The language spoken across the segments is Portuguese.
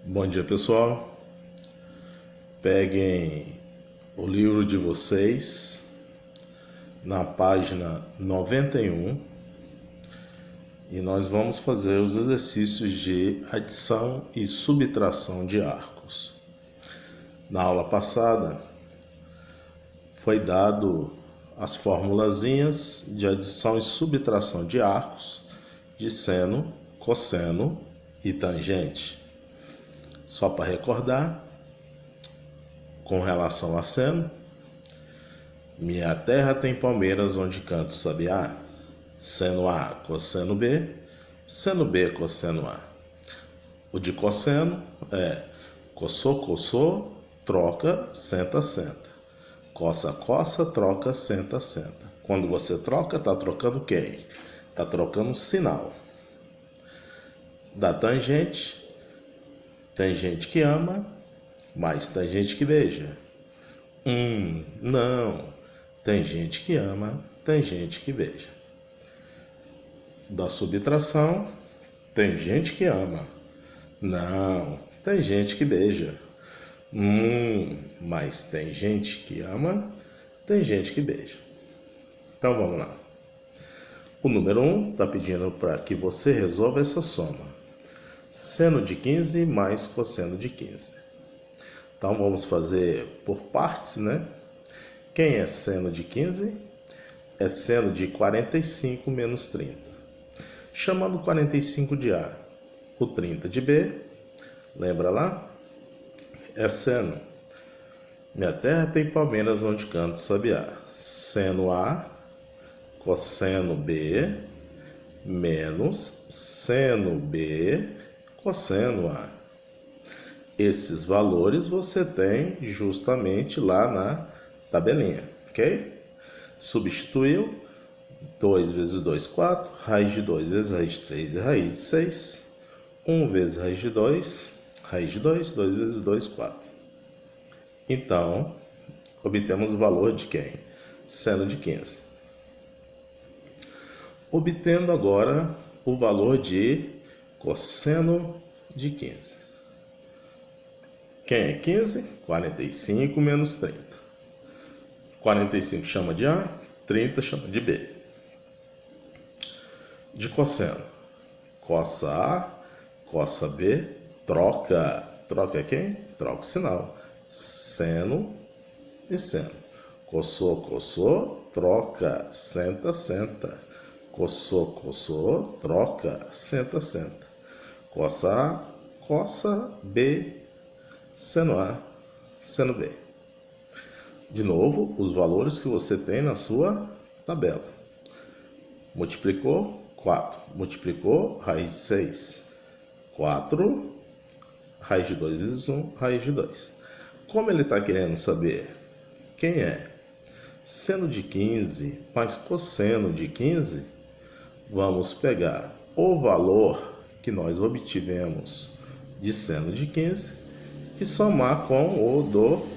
Bom dia, pessoal. Peguem o livro de vocês na página 91 e nós vamos fazer os exercícios de adição e subtração de arcos. Na aula passada foi dado as formulazinhas de adição e subtração de arcos de seno, cosseno e tangente. Só para recordar, com relação a seno, minha terra tem palmeiras onde canto o sabiá. Seno A, cosseno B, seno B, cosseno A. O de cosseno é coçou, coçou, troca, senta, senta. Coça, coça, troca, senta, senta. Quando você troca, está trocando quem? Está trocando um sinal. Da tangente, tem gente que ama, mas tem gente que beija. Não. Tem gente que ama, tem gente que beija. Da subtração, tem gente que ama. Não. Tem gente que beija. Mas tem gente que ama, tem gente que beija. Então vamos lá. O número 1 está pedindo para que você resolva essa soma. Seno de 15 mais cosseno de 15. Então vamos fazer por partes, né? Quem é seno de 15? É seno de 45 menos 30. Chamando 45 de A, o 30 de B, lembra lá? É seno. Minha terra tem palmeiras onde canto sabiá. Seno A, cosseno B, menos seno B, cosseno A. Esses valores você tem justamente lá na tabelinha, ok? Substituiu, 2 vezes 2, 4, raiz de 2 vezes raiz de 3 e raiz de 6, 1 vezes raiz de 2, raiz de 2, 2 vezes 2, 4. Então, obtemos o valor de quem? Seno de 15. Obtendo agora o valor de cosseno de 15. Quem é 15? 45 menos 30. 45 chama de A, 30 chama de B. De cosseno. Coça A, coça B, troca. Troca é quem? Troca o sinal. Seno e seno. Coçou, coçou, troca, senta, senta. Coçou, coçou, troca, senta, senta. Coça A, coça B, seno A, seno B. De novo, os valores que você tem na sua tabela. Multiplicou, 4. Multiplicou, raiz de 6. 4, raiz de 2 vezes 1, raiz de 2. Como ele está querendo saber quem é seno de 15 mais cosseno de 15, vamos pegar o valor que nós obtivemos de seno de 15 e somar com o do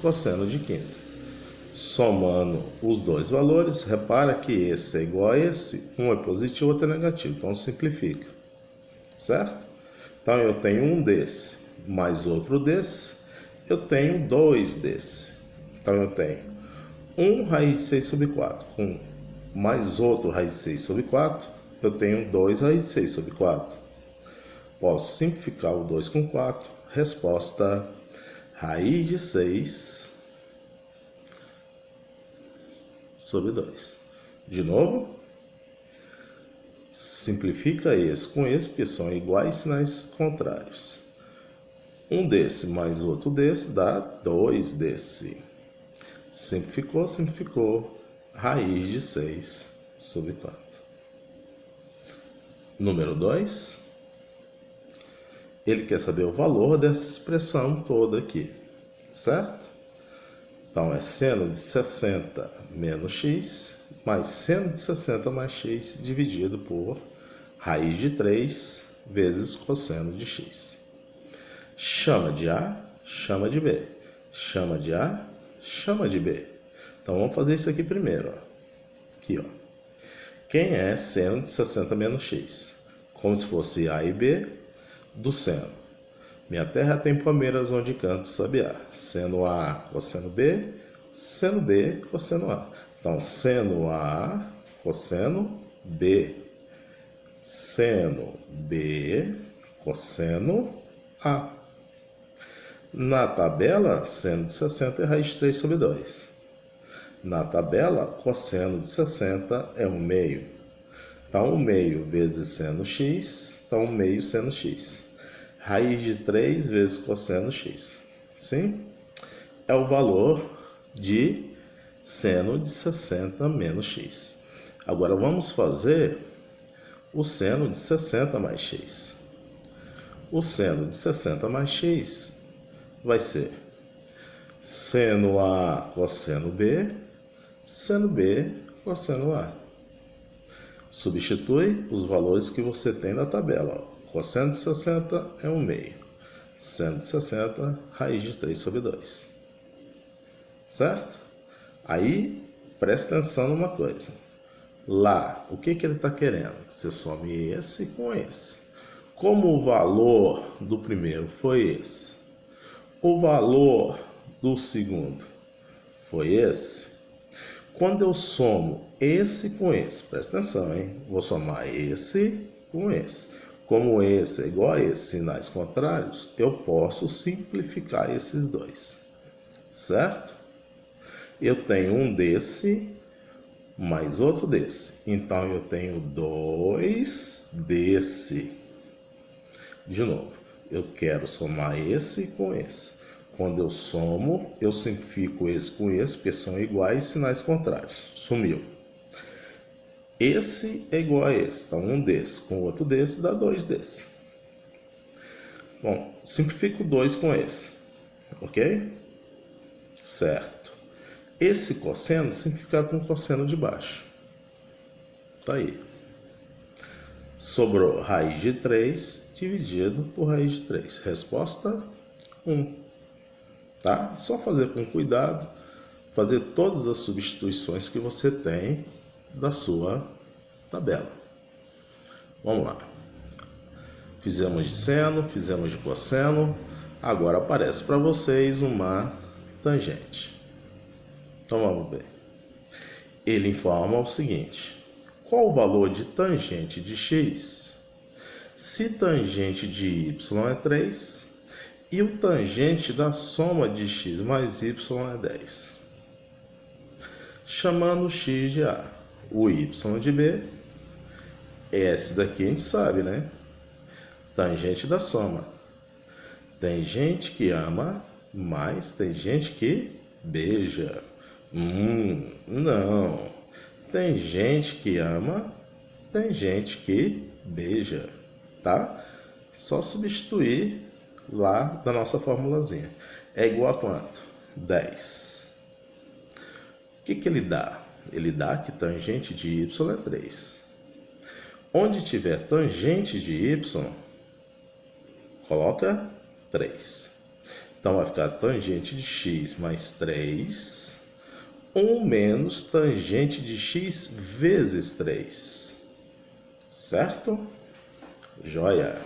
cosseno de 15. Somando os dois valores, repara que esse é igual a esse, um é positivo, outro é negativo, então simplifica, certo? Então eu tenho um desse mais outro desse, eu tenho dois desse. Então eu tenho 1 raiz de 6 sobre 4 com mais outro raiz de 6 sobre 4, eu tenho 2 raiz de 6 sobre 4. Posso simplificar o 2 com 4. Resposta: raiz de 6 sobre 2. De novo, simplifica esse com esse, porque são iguais sinais contrários. Um desse mais outro desse dá 2 desse. Simplificou, simplificou. Raiz de 6 sobre 4. Número 2. Ele quer saber o valor dessa expressão toda aqui, certo? Então, é seno de 60 menos x, mais seno de 60 mais x, dividido por raiz de 3 vezes cosseno de x. Chama de A, chama de B. Chama de A, chama de B. Então, vamos fazer isso aqui primeiro. Ó. Aqui, ó. Quem é seno de 60 menos x? Como se fosse A e B do seno. Minha terra tem palmeiras onde canto sabiá. Seno A, cosseno B, seno B, cosseno A. Então, seno A, cosseno B. Seno B, cosseno A. Na tabela, seno de 60 é raiz de 3 sobre 2. Na tabela, cosseno de 60 é 1/2. Então, 1/2 vezes seno x, então 1/2 seno x. Raiz de 3 vezes cosseno x. Sim? É o valor de seno de 60 menos x. Agora, vamos fazer o seno de 60 mais x. O seno de 60 mais x vai ser seno A cosseno B, seno B cosseno A. Substitui os valores que você tem na tabela. Cosseno de 60 é 1/2. Seno de 60, raiz de 3 sobre 2. Certo? Aí, presta atenção numa coisa. Lá, o que ele está querendo? Que você some esse com esse. Como o valor do primeiro foi esse, o valor do segundo foi esse, quando eu somo esse com esse, presta atenção, hein? Vou somar esse com esse. Como esse é igual a esse, sinais contrários, eu posso simplificar esses dois. Certo? Eu tenho um desse mais outro desse. Então, eu tenho 2 desse. De novo, eu quero somar esse com esse. Quando eu somo, eu simplifico esse com esse, porque são iguais, sinais contrários. Sumiu. Esse é igual a esse. Então, um desse com outro desse dá 2 desse. Bom, simplifico 2 com esse. Ok? Certo. Esse cosseno simplificar com o cosseno de baixo. Tá aí. Sobrou raiz de 3 dividido por raiz de 3. Resposta 1. Tá? Só fazer com cuidado, fazer todas as substituições que você tem da sua tabela. Vamos lá. Fizemos de seno, fizemos de cosseno. Agora aparece para vocês uma tangente. Então vamos ver. Ele informa o seguinte: qual o valor de tangente de x se tangente de y é 3 e o tangente da soma de x mais y é 10? Chamando o x de A, o y de B, esse daqui a gente sabe, né? Tangente da soma. Tem gente que ama, mas tem gente que beija. Não. Tem gente que ama, tem gente que beija, tá? Só substituir lá da nossa formulazinha. É igual a quanto? 10. O que ele dá? Ele dá que tangente de y é 3. Onde tiver tangente de y, coloca 3. Então vai ficar tangente de x mais 3, 1 menos tangente de x vezes 3. Certo? Joia!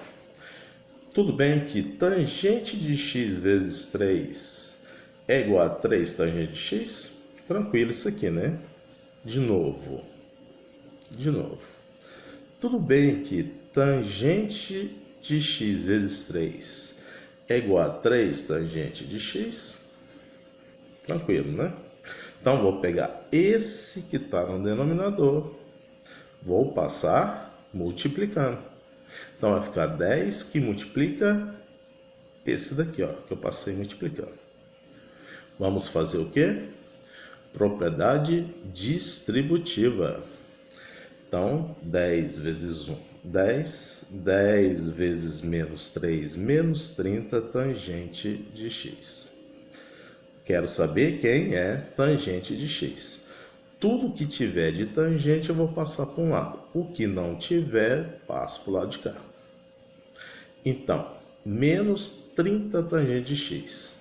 Tudo bem que tangente de x vezes 3 é igual a 3 tangente de x? Tranquilo isso aqui, né? De novo. Tudo bem que tangente de x vezes 3 é igual a 3 tangente de x? Tranquilo, né? Então, vou pegar esse que está no denominador, vou passar multiplicando. Então, vai ficar 10 que multiplica esse daqui, ó, que eu passei multiplicando. Vamos fazer o quê? Propriedade distributiva. Então, 10 vezes 1, 10. 10 vezes menos 3, menos 30, tangente de x. Quero saber quem é tangente de x. Tudo que tiver de tangente eu vou passar para um lado. O que não tiver, passo para o lado de cá. Então, menos 30 tangente de x.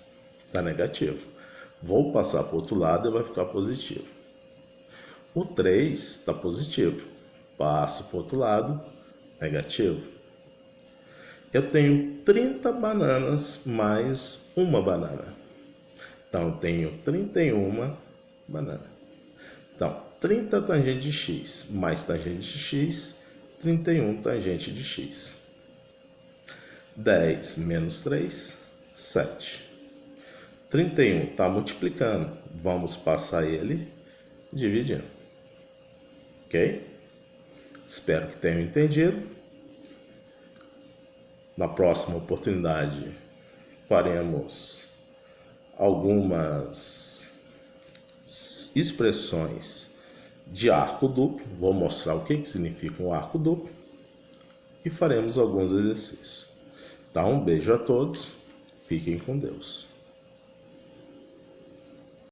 Está negativo. Vou passar para o outro lado e vai ficar positivo. O 3 está positivo. Passo para o outro lado, negativo. Eu tenho 30 bananas mais uma banana. Então, eu tenho 31 bananas. Então, 30 tangente de x mais tangente de x, 31 tangente de x. 10 menos 3, 7. 31 está multiplicando. Vamos passar ele dividindo. Ok? Espero que tenham entendido. Na próxima oportunidade, faremos algumas expressões de arco duplo. Vou mostrar o que significa um arco duplo. E faremos alguns exercícios. Tá? Um beijo a todos. Fiquem com Deus.